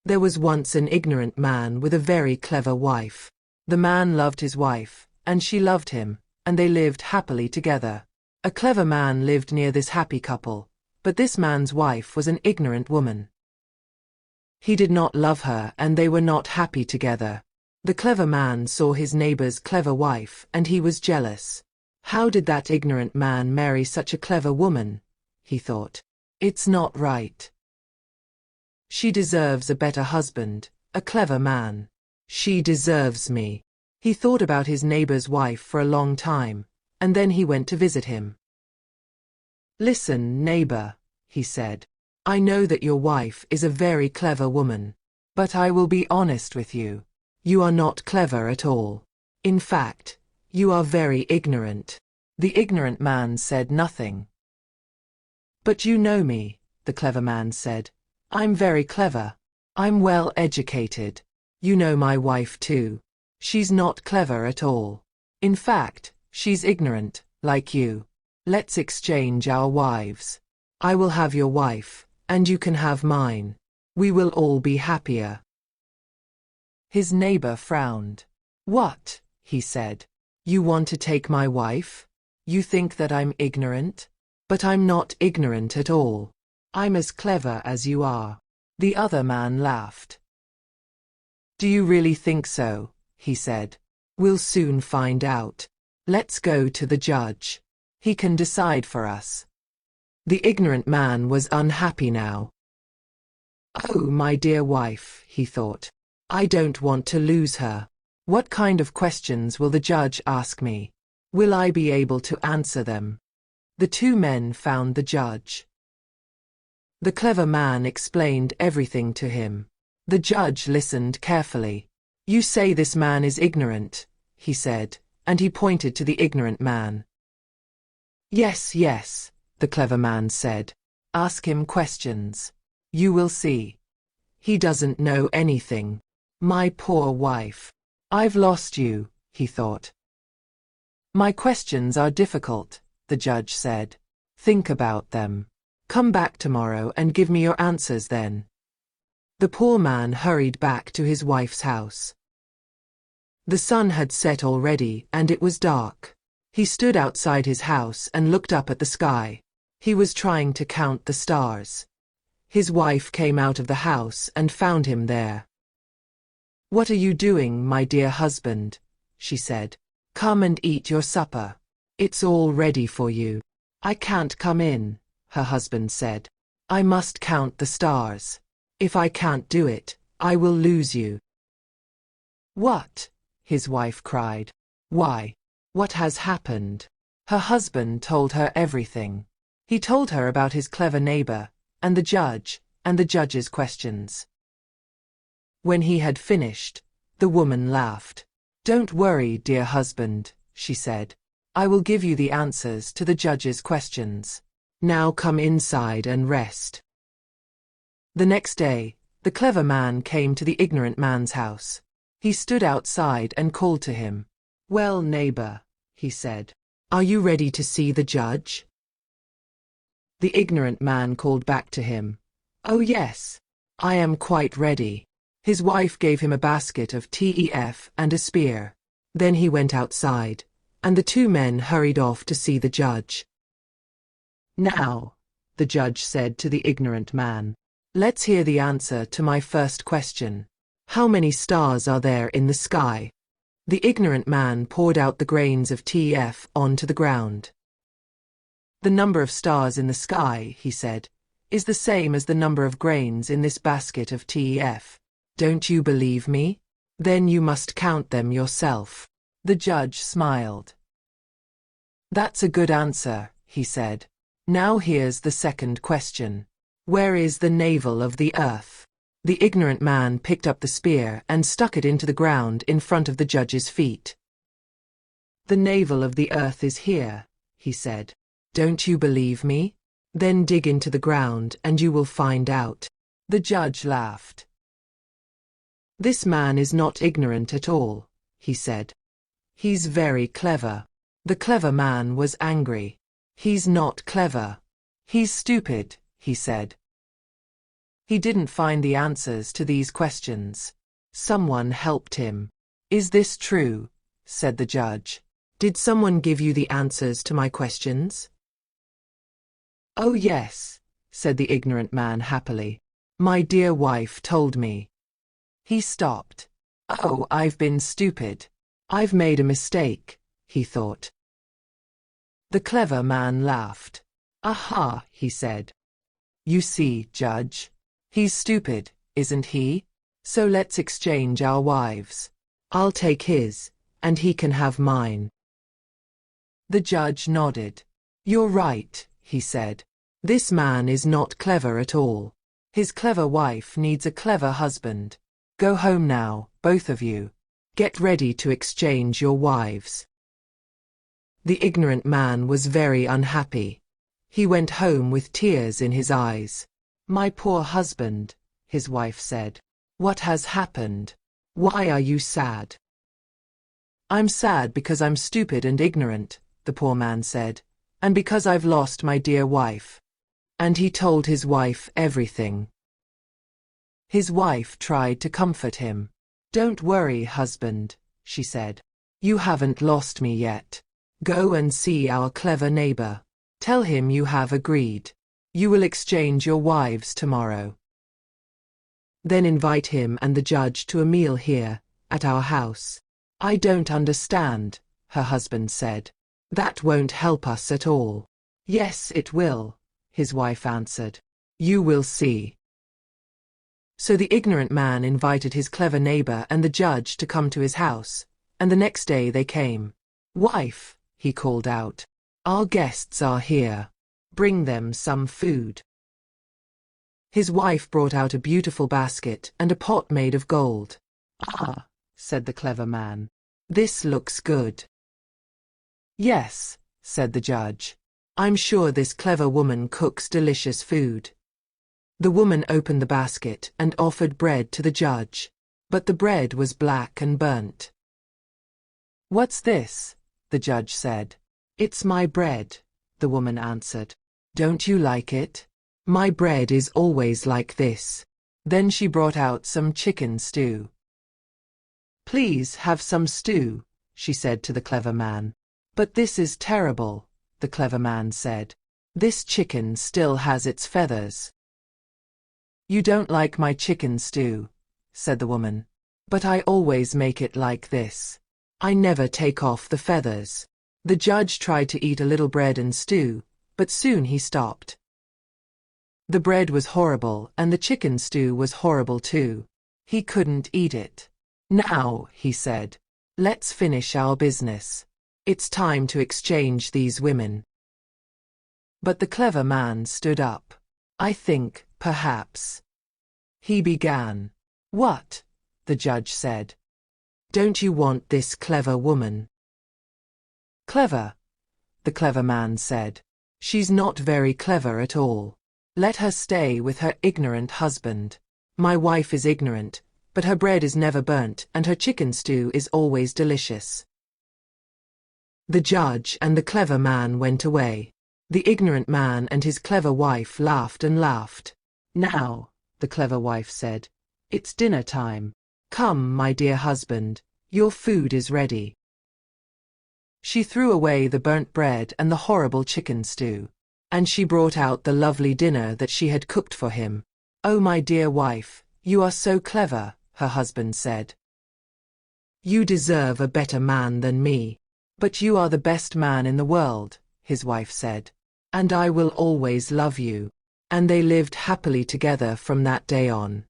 There was once an ignorant man with a very clever wife. The man loved his wife, and she loved him, and they lived happily together. A clever man lived near this happy couple, but this man's wife was an ignorant woman. He did not love her and they were not happy together. The clever man saw his neighbor's clever wife and he was jealous. How did that ignorant man marry such a clever woman? He thought. It's not right. She deserves a better husband, a clever man. She deserves me. He thought about his neighbor's wife for a long time, and then he went to visit him. Listen, neighbor, he said. I know that your wife is a very clever woman, but I will be honest with you. You are not clever at all. In fact, you are very ignorant. The ignorant man said nothing. But you know me, the clever man said. I'm very clever. I'm well educated. You know my wife too. She's not clever at all. In fact, she's ignorant, like you. Let's exchange our wives. I will have your wife, and you can have mine. We will all be happier. His neighbor frowned. What? He said. You want to take my wife? You think that I'm ignorant? But I'm not ignorant at all. I'm as clever as you are. The other man laughed. Do you really think so? He said. We'll soon find out. Let's go to the judge. He can decide for us. The ignorant man was unhappy now. Oh, my dear wife, he thought. I don't want to lose her. What kind of questions will the judge ask me? Will I be able to answer them? The two men found the judge. The clever man explained everything to him. The judge listened carefully. You say this man is ignorant, he said, and he pointed to the ignorant man. Yes, yes, the clever man said. Ask him questions. You will see. He doesn't know anything. My poor wife. I've lost you, he thought. My questions are difficult, the judge said. Think about them. Come back tomorrow and give me your answers then. The poor man hurried back to his wife's house. The sun had set already and it was dark. He stood outside his house and looked up at the sky. He was trying to count the stars. His wife came out of the house and found him there. What are you doing, my dear husband? She said. Come and eat your supper. It's all ready for you. I can't come in, her husband said. I must count the stars. If I can't do it, I will lose you. What? His wife cried. Why? What has happened? Her husband told her everything. He told her about his clever neighbor, and the judge's questions. When he had finished, the woman laughed. Don't worry, dear husband, she said. I will give you the answers to the judge's questions. Now come inside and rest. The next day, the clever man came to the ignorant man's house. He stood outside and called to him. Well, neighbor, he said, are you ready to see the judge? The ignorant man called back to him. Oh yes, I am quite ready. His wife gave him a basket of teff and a spear. Then he went outside, and the two men hurried off to see the judge. Now, the judge said to the ignorant man, let's hear the answer to my first question. How many stars are there in the sky? The ignorant man poured out the grains of teff onto the ground. The number of stars in the sky, he said, is the same as the number of grains in this basket of teff. Don't you believe me? Then you must count them yourself. The judge smiled. That's a good answer, he said. Now here's the second question. Where is the navel of the earth? The ignorant man picked up the spear and stuck it into the ground in front of the judge's feet. The navel of the earth is here, he said. Don't you believe me? Then dig into the ground and you will find out. The judge laughed. This man is not ignorant at all, he said. He's very clever. The clever man was angry. He's not clever. He's stupid, he said. He didn't find the answers to these questions. Someone helped him. "Is this true?" said the judge. "Did someone give you the answers to my questions?" "Oh yes," said the ignorant man happily. "My dear wife told me." He stopped. "Oh, I've been stupid. I've made a mistake," he thought. The clever man laughed. "Aha," he said. "You see, Judge, he's stupid, isn't he? So let's exchange our wives. I'll take his, and he can have mine." The judge nodded. "You're right," he said. "This man is not clever at all. His clever wife needs a clever husband. Go home now, both of you. Get ready to exchange your wives." The ignorant man was very unhappy. He went home with tears in his eyes. "My poor husband," his wife said. "What has happened? Why are you sad?" "I'm sad because I'm stupid and ignorant," the poor man said, "and because I've lost my dear wife." And he told his wife everything. His wife tried to comfort him. "Don't worry, husband," she said. "You haven't lost me yet. Go and see our clever neighbor. Tell him you have agreed. You will exchange your wives tomorrow. Then invite him and the judge to a meal here, at our house." "I don't understand," her husband said. "That won't help us at all." "Yes, it will," his wife answered. "You will see." So the ignorant man invited his clever neighbor and the judge to come to his house, and the next day they came. "Wife," he called out, "our guests are here. Bring them some food." His wife brought out a beautiful basket and a pot made of gold. "Ah," said the clever man, "this looks good." "Yes," said the judge. "I'm sure this clever woman cooks delicious food." The woman opened the basket and offered bread to the judge, but the bread was black and burnt. "What's this?" the judge said. "It's my bread," the woman answered. "Don't you like it? My bread is always like this." Then she brought out some chicken stew. "Please have some stew," she said to the clever man. "But this is terrible," the clever man said. "This chicken still has its feathers." "You don't like my chicken stew," said the woman. "But I always make it like this. I never take off the feathers." The judge tried to eat a little bread and stew, but soon he stopped. The bread was horrible and the chicken stew was horrible too. He couldn't eat it. "Now," he said, "let's finish our business. It's time to exchange these women." But the clever man stood up. "I think, perhaps." He began. "What?" the judge said. "Don't you want this clever woman?" "Clever?" the clever man said. "She's not very clever at all. Let her stay with her ignorant husband. My wife is ignorant, but her bread is never burnt and her chicken stew is always delicious." The judge and the clever man went away. The ignorant man and his clever wife laughed and laughed. "Now," the clever wife said, "it's dinner time. Come, my dear husband, your food is ready." She threw away the burnt bread and the horrible chicken stew, and she brought out the lovely dinner that she had cooked for him. "Oh, my dear wife, you are so clever," her husband said. "You deserve a better man than me. But you are the best man in the world," his wife said. "And I will always love you." And they lived happily together from that day on.